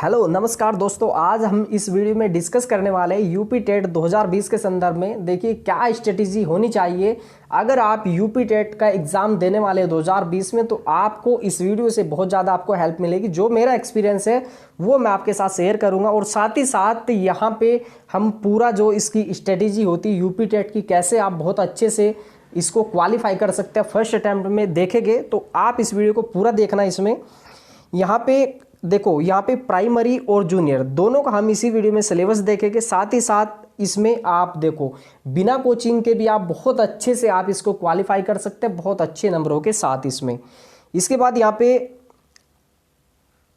Hello नमस्कार दोस्तों, आज हम इस वीडियो में डिस्कस करने वाले हैं यूपी टेट 2020 के संदर्भ में। देखिए क्या स्ट्रेटेजी होनी चाहिए अगर आप यूपी टेट का एग्ज़ाम देने वाले हैं 2020 में, तो आपको इस वीडियो से बहुत ज़्यादा आपको हेल्प मिलेगी। जो मेरा एक्सपीरियंस है वो मैं आपके साथ शेयर करूंगा और साथ ही साथ यहाँ पे हम पूरा जो इसकी स्ट्रेटेजी होती है यूपी टेट की, कैसे आप बहुत अच्छे से इसको क्वालिफाई कर सकते हैं फर्स्ट अटैम्प्ट में देखेंगे, तो आप इस वीडियो को पूरा देखना। इसमें यहाँ पे देखो, यहाँ पे प्राइमरी और जूनियर दोनों का हम इसी वीडियो में सिलेबस देखेंगे। साथ ही साथ इसमें आप देखो बिना कोचिंग के भी आप बहुत अच्छे से आप इसको क्वालिफाई कर सकते हैं बहुत अच्छे नंबरों के साथ इसमें। इसके बाद यहाँ पे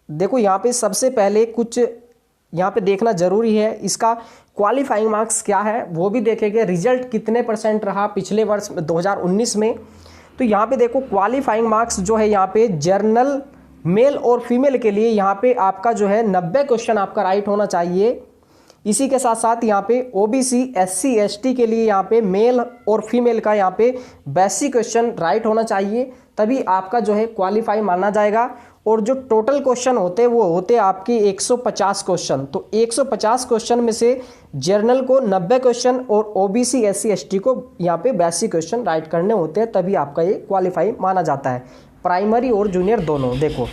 देखो, यहाँ पे सबसे पहले कुछ यहाँ पे देखना जरूरी है, इसका क्वालिफाइंग मार्क्स क्या है वो भी देखेंगे। रिजल्ट कितने % रहा पिछले वर्ष 2019 में, तो यहाँ पे देखो क्वालिफाइंग मार्क्स जो है यहाँ पे जर्नल मेल और फीमेल के लिए यहाँ पे आपका जो है 90 क्वेश्चन आपका राइट होना चाहिए। इसी के साथ साथ यहाँ पे ओबीसी SC ST के लिए यहाँ पे मेल और फीमेल का यहाँ पे बेसिक क्वेश्चन राइट होना चाहिए, तभी आपका जो है क्वालिफाई माना जाएगा। और जो टोटल क्वेश्चन होते हैं वो होते हैं आपके 150 क्वेश्चन, तो 150 क्वेश्चन में से जर्नल को 90 क्वेश्चन और ओबीसी SC ST को यहाँ पे बेसिक क्वेश्चन राइट करने होते हैं, तभी आपका ये क्वालिफाई माना जाता है, प्राइमरी और जूनियर दोनों। देखो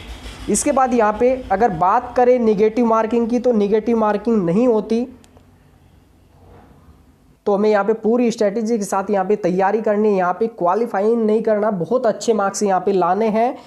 इसके बाद यहाँ पे अगर बात करें निगेटिव मार्किंग की, तो निगेटिव मार्किंग नहीं होती, तो हमें यहाँ पे पूरी स्ट्रेटेजी के साथ यहाँ पे तैयारी करनी है। यहाँ पे क्वालिफाइंग नहीं करना, बहुत अच्छे मार्क्स यहाँ पे लाने हैं।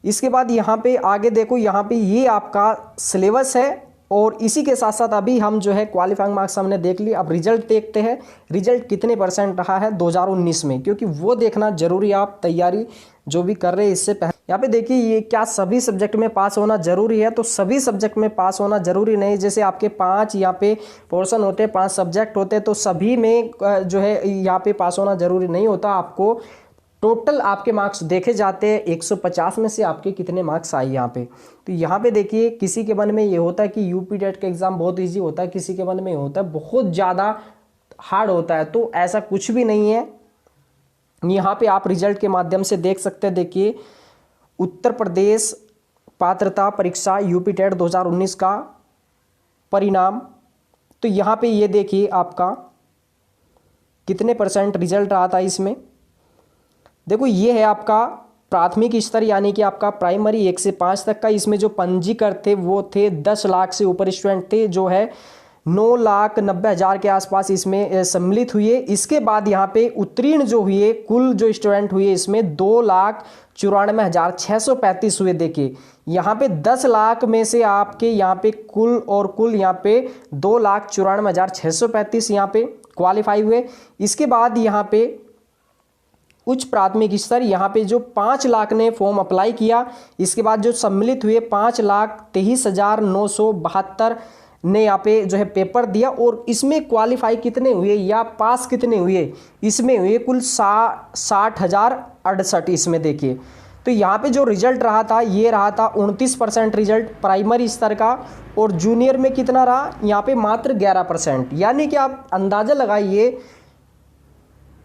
इसके बाद यहाँ पे आगे देखो, यहाँ पे ये आपका सिलेबस है और इसी के साथ साथ अभी हम जो है क्वालिफाइंग मार्क्स हमने देख लिए। अब रिजल्ट देखते हैं, रिजल्ट कितने % रहा है 2019 में, क्योंकि वो देखना जरूरी है। आप तैयारी जो भी कर रहे हैं इससे पहले यहाँ पे देखिए, ये क्या सभी सब्जेक्ट में पास होना जरूरी है, तो सभी सब्जेक्ट में पास होना जरूरी नहीं। जैसे आपके 5 यहाँ पे पोर्शन होते हैं, 5 सब्जेक्ट होते हैं, तो सभी में जो है यहाँ पे पास होना जरूरी नहीं होता। आपको टोटल आपके मार्क्स देखे जाते हैं, 150 में से आपके कितने मार्क्स आए यहाँ पे। तो यहाँ पे देखिए, किसी के मन में ये होता है कि यूपी टेट का एग्ज़ाम बहुत इजी होता है, किसी के मन में ये होता है बहुत ज़्यादा हार्ड होता है, तो ऐसा कुछ भी नहीं है। यहाँ पे आप रिजल्ट के माध्यम से देख सकते हैं। देखिए उत्तर प्रदेश पात्रता परीक्षा यूपी टेट 2019 का परिणाम, तो यहाँ पे ये देखिए आपका कितने % रिजल्ट रहा था इसमें। देखो ये है आपका प्राथमिक स्तर, यानी कि आपका प्राइमरी 1 से 5 तक का। इसमें जो पंजीकृत थे वो थे 10 लाख से ऊपर स्टूडेंट थे, जो है 9,90,000 के आसपास इसमें सम्मिलित हुए। इसके बाद यहाँ पे उत्तीर्ण जो हुए, कुल जो स्टूडेंट हुए इसमें 2,94,635 हुए। देखिए यहाँ पे 10 लाख में से आपके यहाँ पे कुल यहाँ पे 2,94,635 यहाँ पे क्वालिफाई हुए। इसके बाद यहाँ पे उच्च प्राथमिक स्तर, यहाँ पे जो 5 लाख ने फॉर्म अप्लाई किया, इसके बाद जो सम्मिलित हुए 5,23,972 ने यहाँ पे जो है पेपर दिया। और इसमें क्वालिफाई कितने हुए या पास कितने हुए, इसमें हुए कुल 60,068 इसमें। देखिए तो यहाँ पे जो रिजल्ट रहा था ये रहा था 29% रिजल्ट प्राइमरी स्तर का, और जूनियर में कितना रहा यहाँ पे मात्र 11%। यानी कि आप अंदाजा लगाइए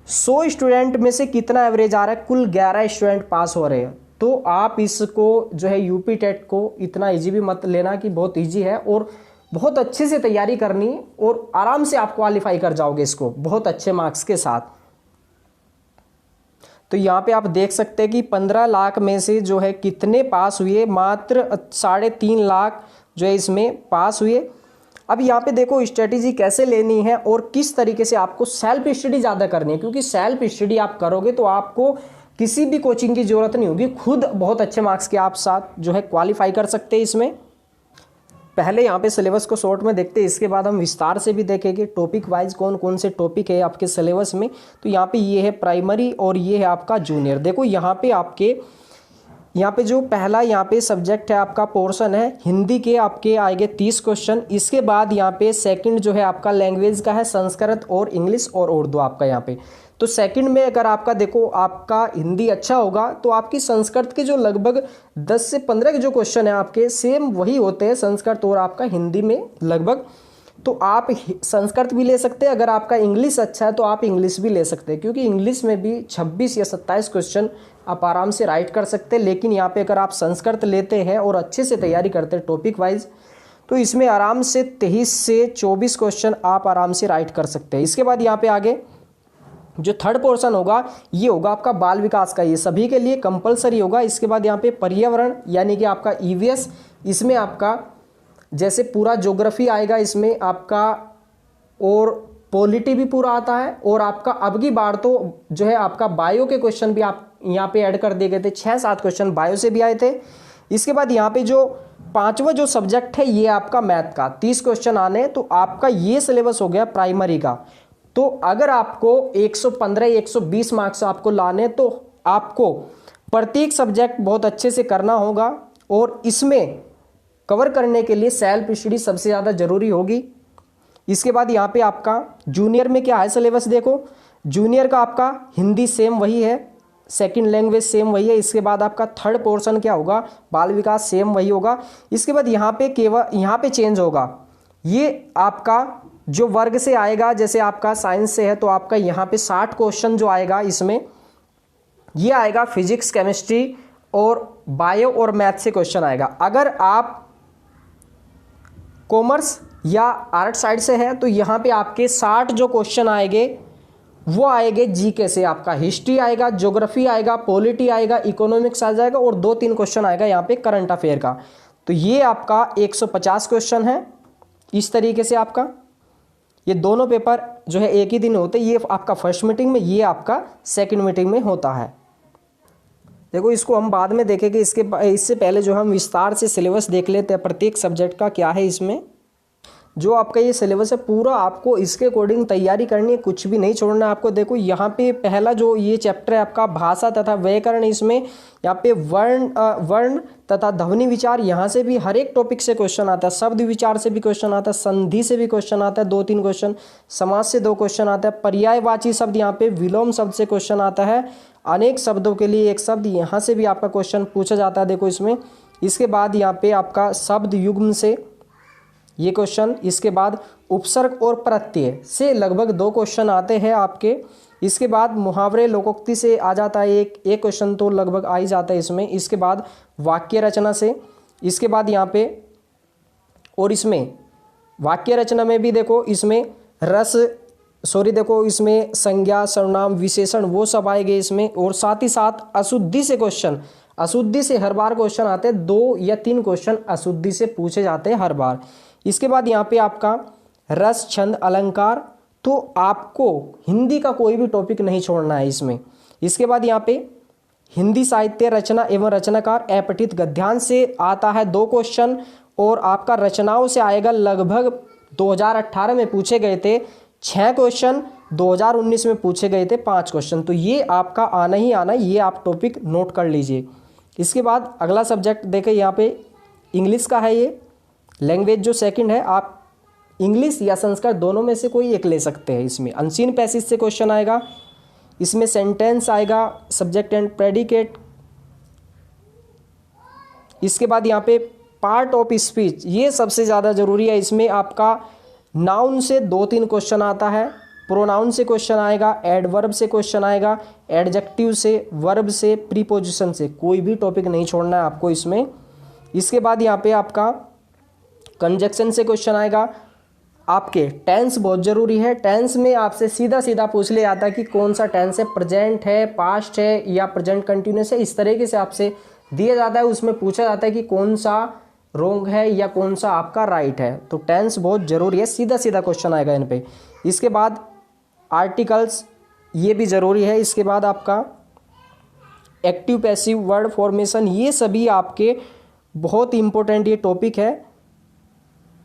100 स्टूडेंट में से कितना एवरेज आ रहा है, कुल 11 स्टूडेंट पास हो रहे हैं। तो आप इसको जो है यूपी टेट को इतना इजी भी मत लेना कि बहुत इजी है, और बहुत अच्छे से तैयारी करनी और आराम से आप क्वालिफाई कर जाओगे इसको बहुत अच्छे मार्क्स के साथ। तो यहाँ पे आप देख सकते हैं कि 15 लाख में से जो है कितने पास हुए, मात्र 3.5 लाख जो है इसमें पास हुए। अब यहाँ पे देखो स्ट्रेटेजी कैसे लेनी है और किस तरीके से आपको सेल्फ स्टडी ज़्यादा करनी है, क्योंकि सेल्फ स्टडी आप करोगे तो आपको किसी भी कोचिंग की ज़रूरत नहीं होगी, खुद बहुत अच्छे मार्क्स के आप साथ जो है क्वालिफाई कर सकते हैं इसमें। पहले यहाँ पे सिलेबस को शॉर्ट में देखते हैं, इसके बाद हम विस्तार से भी देखेंगे टॉपिक वाइज कौन कौन से टॉपिक है आपके सिलेबस में। तो यहाँ पे ये है प्राइमरी और ये है आपका जूनियर। देखो यहाँ पे आपके यहाँ पे जो पहला यहाँ पे सब्जेक्ट है आपका पोर्शन है हिंदी के, आपके आएंगे 30 क्वेश्चन। इसके बाद यहाँ पे सेकंड जो है आपका लैंग्वेज का है संस्कृत और इंग्लिश और उर्दू आपका यहाँ पे। तो सेकंड में अगर आपका देखो आपका हिंदी अच्छा होगा तो आपकी संस्कृत के जो लगभग 10 से 15 के जो क्वेश्चन है आपके सेम वही होते हैं संस्कृत और आपका हिंदी में लगभग। तो आप संस्कृत भी ले सकते हैं, अगर आपका इंग्लिश अच्छा है तो आप इंग्लिश भी ले सकते हैं, क्योंकि इंग्लिश में भी 26 या 27 क्वेश्चन आप आराम से राइट कर सकते हैं। लेकिन यहाँ पे अगर आप संस्कृत लेते हैं और अच्छे से तैयारी करते हैं टॉपिक वाइज, तो इसमें आराम से 23 से 24 क्वेश्चन आप आराम से राइट कर सकते हैं। इसके बाद यहाँ पे आगे जो थर्ड पोर्शन होगा ये होगा आपका बाल विकास का, ये सभी के लिए कंपलसरी होगा। इसके बाद यहाँ पे पर्यावरण यानी कि आपका ईवीएस, इसमें आपका जैसे पूरा ज्योग्राफी आएगा इसमें आपका, और पॉलिटी भी पूरा आता है, और आपका अब की बार तो जो है आपका बायो के क्वेश्चन भी आप यहाँ पे ऐड कर दिए गए थे, 6-7 क्वेश्चन बायो से भी आए थे। इसके बाद यहाँ पे जो पांचवा जो सब्जेक्ट है ये आपका मैथ का 30 क्वेश्चन आने, तो आपका ये सिलेबस हो गया प्राइमरी का। तो अगर आपको 115-120 मार्क्स आपको लाने तो आपको प्रत्येक सब्जेक्ट बहुत अच्छे से करना होगा, और इसमें कवर करने के लिए सेल्फ स्टडी सबसे ज़्यादा जरूरी होगी। इसके बाद यहाँ पे आपका जूनियर में क्या है सिलेबस, देखो जूनियर का आपका हिंदी सेम वही है, सेकंड लैंग्वेज सेम वही है। इसके बाद आपका थर्ड पोर्शन क्या होगा, बाल विकास सेम वही होगा। इसके बाद यहाँ पे केवल यहाँ पे चेंज होगा, ये आपका जो वर्ग से आएगा, जैसे आपका साइंस से है तो आपका यहाँ पे 60 क्वेश्चन जो आएगा इसमें ये आएगा फिजिक्स, केमिस्ट्री और बायो और मैथ से क्वेश्चन आएगा। अगर आप कॉमर्स या आर्ट साइड से है तो यहाँ पे आपके 60 जो क्वेश्चन आएंगे वो आएंगे जीके से, आपका हिस्ट्री आएगा, ज्योग्राफी आएगा, पॉलिटी आएगा, इकोनॉमिक्स आ जाएगा, और 2-3 क्वेश्चन आएगा यहाँ पे करंट अफेयर का। तो ये आपका 150 क्वेश्चन है। इस तरीके से आपका ये दोनों पेपर जो है एक ही दिन होते हैं, ये आपका फर्स्ट मीटिंग में, ये आपका सेकंड मीटिंग में होता है। देखो इसको हम बाद में देखेंगे, इससे पहले जो हम विस्तार से सिलेबस देख लेते हैं प्रत्येक सब्जेक्ट का क्या है। इसमें जो आपका ये सिलेबस है पूरा आपको इसके अकॉर्डिंग तैयारी करनी है, कुछ भी नहीं छोड़ना है आपको। देखो यहाँ पे पहला जो ये चैप्टर है आपका भाषा तथा व्याकरण, इसमें यहाँ पे वर्ण तथा ध्वनि विचार, यहाँ से भी हर एक टॉपिक से क्वेश्चन आता है। शब्द विचार से भी क्वेश्चन आता है, संधि से भी क्वेश्चन आता है 2-3 क्वेश्चन, समास से 2 क्वेश्चन आता है, पर्यायवाची शब्द यहाँ पे विलोम शब्द से क्वेश्चन आता है, अनेक शब्दों के लिए एक शब्द, यहाँ से भी आपका क्वेश्चन पूछा जाता है। देखो इसमें इसके बाद यहाँ पे आपका शब्द युग्म से ये क्वेश्चन, इसके बाद उपसर्ग और प्रत्यय से लगभग 2 क्वेश्चन आते हैं आपके। इसके बाद मुहावरे लोकोक्ति से आ जाता है एक क्वेश्चन तो लगभग आ ही जाता है इसमें। इसके बाद वाक्य रचना से, इसके बाद यहाँ पे, और इसमें वाक्य रचना में भी देखो इसमें देखो इसमें संज्ञा, सर्वनाम, विशेषण वो सब आएंगे इसमें, और साथ ही साथ अशुद्धि से क्वेश्चन, अशुद्धि से हर बार क्वेश्चन आते हैं, 2 या 3 क्वेश्चन अशुद्धि से पूछे जाते हैं हर बार। इसके बाद यहाँ पे आपका रस, छंद, अलंकार, तो आपको हिंदी का कोई भी टॉपिक नहीं छोड़ना है इसमें। इसके बाद यहाँ पे हिंदी साहित्य रचना एवं रचनाकार, अपठित गद्यांश से आता है 2 क्वेश्चन, और आपका रचनाओं से आएगा लगभग 2018 में पूछे गए थे 6 क्वेश्चन, 2019 में पूछे गए थे 5 क्वेश्चन। तो ये आपका आना ही आना, ये आप टॉपिक नोट कर लीजिए। इसके बाद अगला सब्जेक्ट देखें, यहाँ पे इंग्लिश का है, ये लैंग्वेज जो सेकंड है, आप इंग्लिश या संस्कृत दोनों में से कोई एक ले सकते हैं। इसमें अनसीन पैसेज से क्वेश्चन आएगा, इसमें सेंटेंस आएगा, सब्जेक्ट एंड प्रेडिकेट। इसके बाद यहाँ पे पार्ट ऑफ स्पीच, ये सबसे ज़्यादा ज़रूरी है। इसमें आपका नाउन से 2-3 क्वेश्चन आता है, प्रोनाउन से क्वेश्चन आएगा, एडवर्ब से क्वेश्चन आएगा, एडजेक्टिव से, वर्ब से, प्रीपोजिशन से, कोई भी टॉपिक नहीं छोड़ना है आपको इसमें। इसके बाद यहाँ पे आपका कंजक्शन से क्वेश्चन आएगा। आपके टेंस बहुत ज़रूरी है, टेंस में आपसे सीधा सीधा पूछ ले आता है कि कौन सा टेंस है, प्रेजेंट है, पास्ट है या प्रेजेंट कंटिन्यूस है, इस तरीके से आपसे दिया जाता है। उसमें पूछा जाता है कि कौन सा रॉन्ग है या कौन सा आपका राइट है। तो टेंस बहुत ज़रूरी है, सीधा सीधा क्वेश्चन आएगा इन पे। इसके बाद आर्टिकल्स, ये भी ज़रूरी है। इसके बाद आपका एक्टिव पैसिव वर्ड फॉर्मेशन, ये सभी आपके बहुत इंपॉर्टेंट ये टॉपिक है।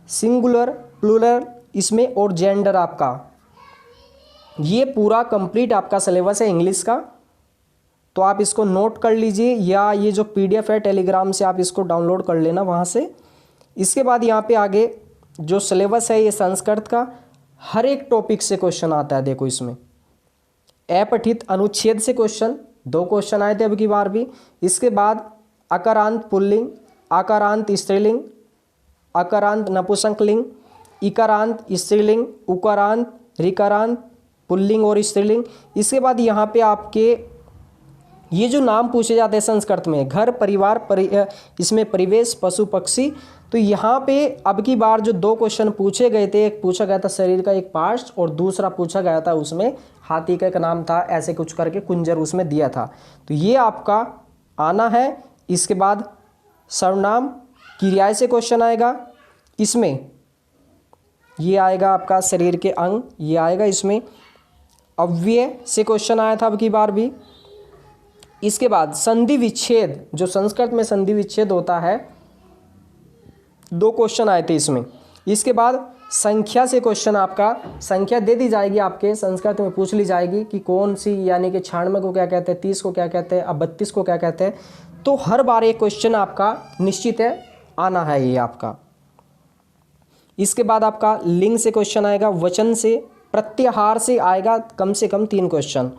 सिंगुलर, प्लूरल इसमें, और जेंडर, आपका ये पूरा कंप्लीट आपका सिलेबस है इंग्लिश का। तो आप इसको नोट कर लीजिए, या ये जो PDF है टेलीग्राम से आप इसको डाउनलोड कर लेना वहाँ से। इसके बाद यहाँ पे आगे जो सिलेबस है ये संस्कृत का, हर एक टॉपिक से क्वेश्चन आता है। देखो इसमें अपठित अनुच्छेद से क्वेश्चन, 2 क्वेश्चन आए थे अब की बार भी। इसके बाद अकारांत पुल्लिंग, अकारांत स्त्रीलिंग, अकारांत नपुंसकलिंग, इकारांत स्त्रीलिंग, उकारांत, रिकारांत पुल्लिंग और स्त्रीलिंग। इसके बाद यहाँ पे आपके ये जो नाम पूछे जाते हैं संस्कृत में, घर, परिवार, इसमें परिवेश, पशु, पक्षी, तो यहाँ पे अब की बार जो 2 क्वेश्चन पूछे गए थे, एक पूछा गया था शरीर का एक पार्ट और दूसरा पूछा गया था उसमें हाथी का एक नाम था, ऐसे कुछ करके कुंजर उसमें दिया था। तो ये आपका आना है। इसके बाद सर्वनाम क्रियाएं से क्वेश्चन आएगा, इसमें ये आएगा आपका शरीर के अंग, ये आएगा इसमें। अव्यय से क्वेश्चन आया था अब की बार भी। इसके बाद संधि विच्छेद, जो संस्कृत में संधि विच्छेद होता है, 2 क्वेश्चन आए थे इसमें। इसके बाद संख्या से क्वेश्चन, आपका संख्या दे दी जाएगी, आपके संस्कृत में पूछ ली जाएगी कि कौन सी, यानी कि 96 को क्या कहते हैं, 30 को क्या कहते हैं, अब 32 को क्या कहते हैं। तो हर बार एक क्वेश्चन आपका निश्चित है, आना है ये आपका। इसके बाद आपका लिंग से क्वेश्चन आएगा, वचन से, प्रत्याहार से आएगा कम से कम 3 क्वेश्चन।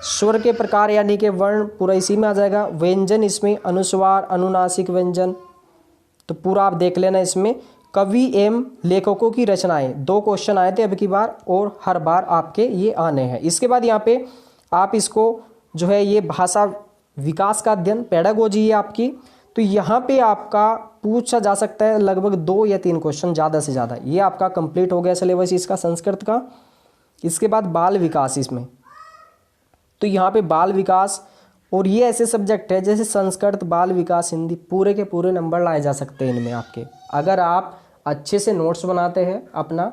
स्वर के प्रकार यानी कि वर्ण पूरा इसी में आ जाएगा। व्यंजन, इसमें अनुस्वार, अनुनासिक व्यंजन, तो पूरा आप देख लेना। इसमें कवि एवं लेखकों की रचनाएं, 2 क्वेश्चन आए थे अब की बार और हर बार आपके ये आने हैं। इसके बाद यहाँ पे आप इसको जो है ये भाषा विकास का अध्ययन, पेडागोजी है आपकी, तो यहाँ पे आपका पूछा जा सकता है लगभग 2 या 3 क्वेश्चन ज़्यादा से ज़्यादा। ये आपका कंप्लीट हो गया सिलेबस इसका संस्कृत का। इसके बाद बाल विकास, इसमें तो यहाँ पे बाल विकास, और ये ऐसे सब्जेक्ट है जैसे संस्कृत, बाल विकास, हिंदी, पूरे के पूरे नंबर लाए जा सकते हैं इनमें आपके, अगर आप अच्छे से नोट्स बनाते हैं अपना।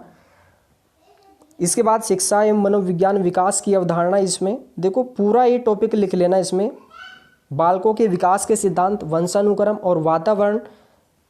इसके बाद शिक्षा एवं मनोविज्ञान विकास की अवधारणा, इसमें देखो पूरा ये टॉपिक लिख लेना। इसमें बालकों के विकास के सिद्धांत, वंशानुक्रम और वातावरण,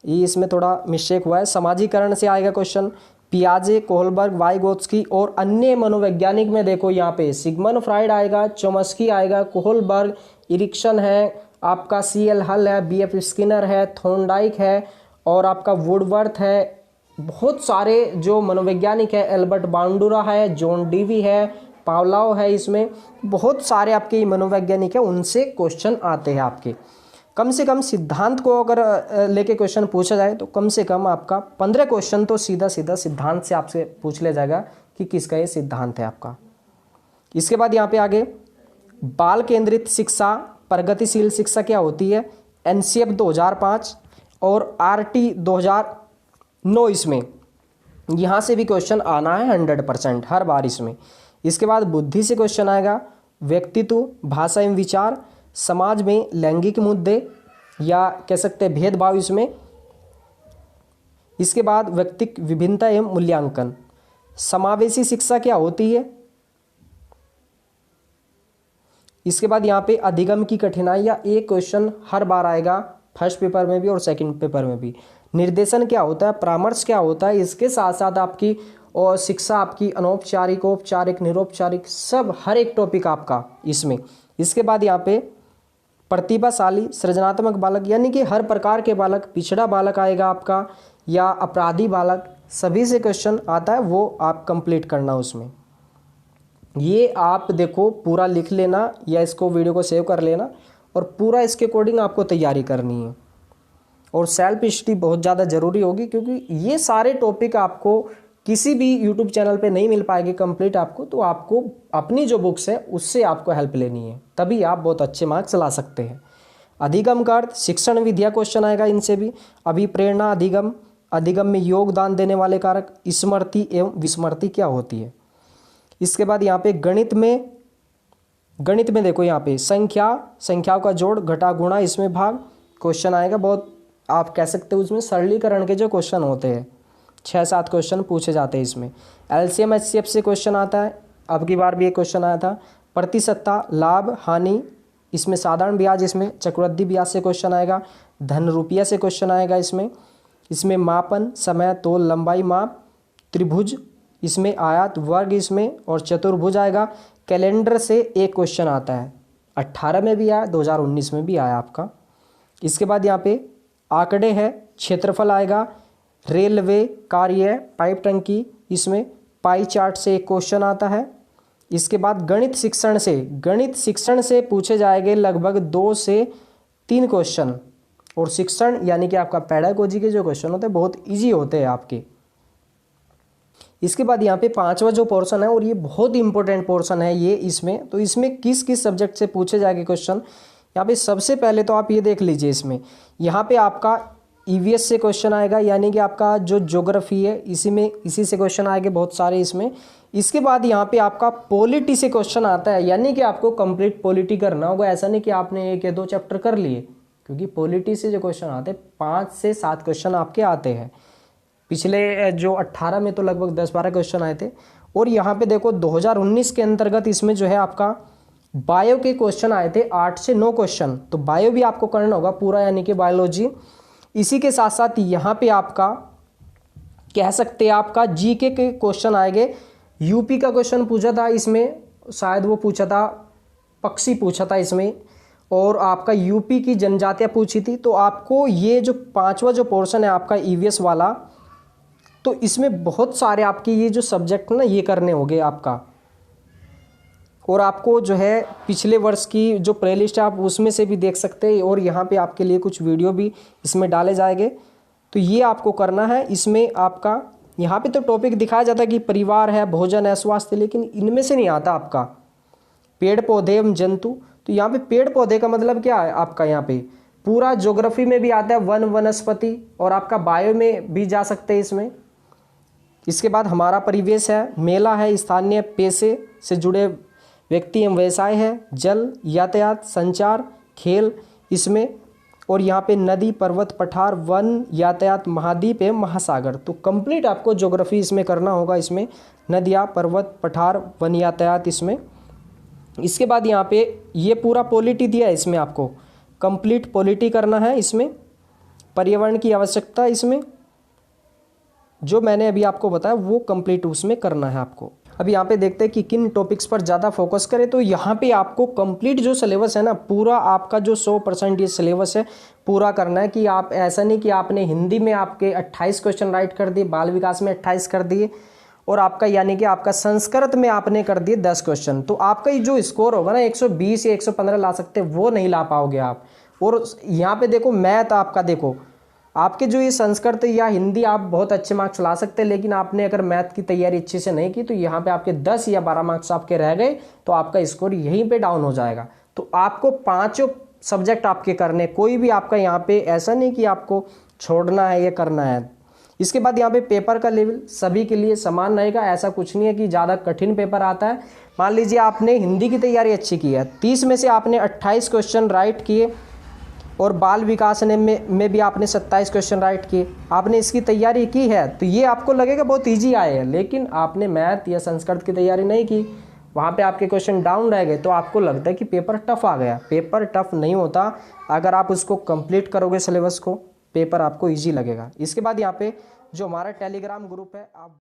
ये इसमें थोड़ा मिस्टेक हुआ है। समाजीकरण से आएगा क्वेश्चन, पियाजे, कोहलबर्ग, वाइगोत्स्की और अन्य मनोवैज्ञानिक में देखो यहाँ पे सिगमंड फ्राइड आएगा, चोम्स्की आएगा, कोहलबर्ग, इरिक्सन है, आपका CL हल है, BF स्किनर है, थॉर्नडाइक है और आपका वुडवर्थ है। बहुत सारे जो मनोवैज्ञानिक है, एल्बर्ट बांडुरा है, जॉन डीवी है, पावलाव है, इसमें बहुत सारे आपके मनोवैज्ञानिक है, उनसे क्वेश्चन आते हैं आपके। कम से कम सिद्धांत को अगर लेके क्वेश्चन पूछा जाए तो कम से कम आपका 15 क्वेश्चन तो सीधा सीधा सिद्धांत से आपसे पूछ लिया जाएगा कि किसका ये सिद्धांत है आपका। इसके बाद यहाँ पे आगे बाल केंद्रित शिक्षा, प्रगतिशील शिक्षा क्या होती है, NCF 2005 और RT 2009, इसमें यहाँ से भी क्वेश्चन आना है 100% हर बार इसमें। इसके बाद बुद्धि से क्वेश्चन आएगा, व्यक्तित्व, भाषा एवं विचार, समाज में लैंगिक मुद्दे या कह सकते हैं भेदभाव इसमें। इसके बाद व्यक्तिक विभिन्नता एवं मूल्यांकन, समावेशी शिक्षा क्या होती है। इसके बाद यहाँ पे अधिगम की कठिनाई, या एक क्वेश्चन हर बार आएगा, फर्स्ट पेपर में भी और सेकंड पेपर में भी। निर्देशन क्या होता है, परामर्श क्या होता है, इसके साथ साथ आपकी और शिक्षा आपकी अनौपचारिक, औपचारिक, निरौपचारिक, सब हर एक टॉपिक आपका इसमें। इसके बाद यहाँ पे प्रतिभाशाली, सृजनात्मक बालक, यानी कि हर प्रकार के बालक, पिछड़ा बालक आएगा आपका या अपराधी बालक, सभी से क्वेश्चन आता है, वो आप कंप्लीट करना उसमें। ये आप देखो पूरा लिख लेना या इसको वीडियो को सेव कर लेना और पूरा इसके अकॉर्डिंग आपको तैयारी करनी है। और सेल्फ स्टडी बहुत ज़्यादा ज़रूरी होगी, क्योंकि ये सारे टॉपिक आपको किसी भी यूट्यूब चैनल पे नहीं मिल पाएगी कंप्लीट आपको, तो आपको अपनी जो बुक्स है उससे आपको हेल्प लेनी है, तभी आप बहुत अच्छे मार्क्स ला सकते हैं। अधिगम का अर्थ शिक्षण विद्या क्वेश्चन आएगा इनसे भी। अभिप्रेरणा, अधिगम, अधिगम में योगदान देने वाले कारक, स्मृति एवं विस्मृति क्या होती है। इसके बाद यहाँ पे गणित में देखो यहाँ पे संख्याओं का जोड़, घटा, गुणा, इसमें भाग क्वेश्चन आएगा। बहुत आप कह सकते हो उसमें सरलीकरण के जो क्वेश्चन होते हैं 6-7 क्वेश्चन पूछे जाते हैं इसमें। LCM HCF से क्वेश्चन आता है, अब की बार भी एक क्वेश्चन आया था। प्रतिशतता, लाभ, हानि, इसमें साधारण ब्याज, इसमें चक्रवृद्धि ब्याज से क्वेश्चन आएगा। धन रुपया से क्वेश्चन आएगा इसमें मापन, समय, तोल, लंबाई, माप, त्रिभुज, इसमें आयत, वर्ग, इसमें और चतुर्भुज आएगा। कैलेंडर से एक क्वेश्चन आता है, 18 में भी आया, 2019 में भी आया आपका। इसके बाद यहाँ पे आंकड़े है, क्षेत्रफल आएगा, रेलवे, कार्य, पाइप टंकी, इसमें पाई चार्ट से एक क्वेश्चन आता है। इसके बाद गणित शिक्षण से पूछे जाएंगे लगभग 2 से 3 क्वेश्चन। और शिक्षण यानी कि आपका पेडागोजी के जो क्वेश्चन होते हैं बहुत इजी होते हैं आपके। इसके बाद यहाँ पे 5वां जो पोर्शन है, और ये बहुत इंपॉर्टेंट पोर्शन है ये इसमें, तो इसमें किस किस सब्जेक्ट से पूछे जाएंगे क्वेश्चन, यहाँ पे सबसे पहले तो आप ये देख लीजिए। इसमें यहाँ पे आपका ईवीएस से क्वेश्चन आएगा, यानी कि आपका जो ज्योग्राफी है इसी से क्वेश्चन आएंगे बहुत सारे इसमें। इसके बाद यहाँ पे आपका पॉलिटी से क्वेश्चन आता है, यानी कि आपको कंप्लीट पॉलिटी करना होगा। ऐसा नहीं कि आपने 1 या 2 चैप्टर कर लिए, क्योंकि पॉलिटी से जो क्वेश्चन आते हैं 5 से 7 क्वेश्चन आपके आते हैं। पिछले जो 18 में तो लगभग 10-12 क्वेश्चन आए थे। और यहाँ पे देखो 2019 के अंतर्गत इसमें जो है आपका बायो के क्वेश्चन आए थे 8 से 9 क्वेश्चन, तो बायो भी आपको करना होगा पूरा, यानी कि बायोलॉजी। इसी के साथ साथ यहाँ पे आपका कह सकते हैं आपका जीके के क्वेश्चन आएंगे। यूपी का क्वेश्चन पूछा था इसमें, शायद वो पूछा था पक्षी पूछा था इसमें, और आपका यूपी की जनजातियाँ पूछी थी। तो आपको ये जो 5वां जो पोर्शन है आपका ईवीएस वाला, तो इसमें बहुत सारे आपके ये जो सब्जेक्ट ना ये करने होंगे आपका। और आपको जो है पिछले वर्ष की जो प्लेलिस्ट है आप उसमें से भी देख सकते हैं, और यहाँ पे आपके लिए कुछ वीडियो भी इसमें डाले जाएंगे। तो ये आपको करना है। इसमें आपका यहाँ पे तो टॉपिक दिखाया जाता है कि परिवार है, भोजन है, स्वास्थ्य, लेकिन इनमें से नहीं आता आपका पेड़ पौधे एवं जंतु। तो यहाँ पे पेड़ पौधे का मतलब क्या है आपका, यहाँ पे पूरा ज्योग्राफी में भी आता है वन वनस्पति, और आपका बायो में भी जा सकते हैं इसमें। इसके बाद हमारा परिवेश है, मेला है, स्थानीय पेशे से जुड़े व्यक्ति एवं व्यवसाय है, जल, यातायात, संचार, खेल इसमें, और यहाँ पे नदी, पर्वत, पठार, वन, यातायात, महाद्वीप एवं महासागर। तो कंप्लीट आपको ज्योग्राफी इसमें करना होगा। इसमें नदियाँ, पर्वत, पठार, वन, यातायात इसमें। इसके बाद यहाँ पे ये पूरा पॉलिटी दिया है, इसमें आपको कंप्लीट पॉलिटी करना है। इसमें पर्यावरण की आवश्यकता, इसमें जो मैंने अभी आपको बताया वो कंप्लीट उसमें करना है आपको। अब यहाँ पे देखते हैं कि किन टॉपिक्स पर ज़्यादा फोकस करें। तो यहाँ पे आपको कंप्लीट जो सिलेबस है ना, पूरा आपका जो 100% ये सिलेबस है पूरा करना है। कि आप ऐसा नहीं कि आपने हिंदी में आपके 28 क्वेश्चन राइट कर दिए, बाल विकास में 28 कर दिए, और आपका यानी कि आपका संस्कृत में आपने कर दिए 10 क्वेश्चन, तो आपका ये जो स्कोर होगा ना 120 या 115 ला सकते, वो नहीं ला पाओगे आप। और यहाँ पे देखो मैथ आपका, देखो आपके जो ये संस्कृत या हिंदी आप बहुत अच्छे मार्क्स ला सकते हैं, लेकिन आपने अगर मैथ की तैयारी अच्छे से नहीं की तो यहाँ पे आपके 10 या 12 मार्क्स आपके रह गए, तो आपका स्कोर यहीं पे डाउन हो जाएगा। तो आपको 5 सब्जेक्ट आपके करने, कोई भी आपका यहाँ पे ऐसा नहीं कि आपको छोड़ना है या करना है। इसके बाद यहाँ पे पेपर का लेवल सभी के लिए समान रहेगा, ऐसा कुछ नहीं है कि ज़्यादा कठिन पेपर आता है। मान लीजिए आपने हिंदी की तैयारी अच्छी की है, 30 में से आपने 28 क्वेश्चन राइट किए, और बाल विकास में भी आपने 27 क्वेश्चन राइट किए, आपने इसकी तैयारी की है, तो ये आपको लगेगा बहुत ईजी आए हैं। लेकिन आपने मैथ या संस्कृत की तैयारी नहीं की, वहाँ पे आपके क्वेश्चन डाउन रह गए, तो आपको लगता है कि पेपर टफ आ गया। पेपर टफ नहीं होता, अगर आप उसको कंप्लीट करोगे सिलेबस को, पेपर आपको ईजी लगेगा। इसके बाद यहाँ पे जो हमारा टेलीग्राम ग्रुप है, आप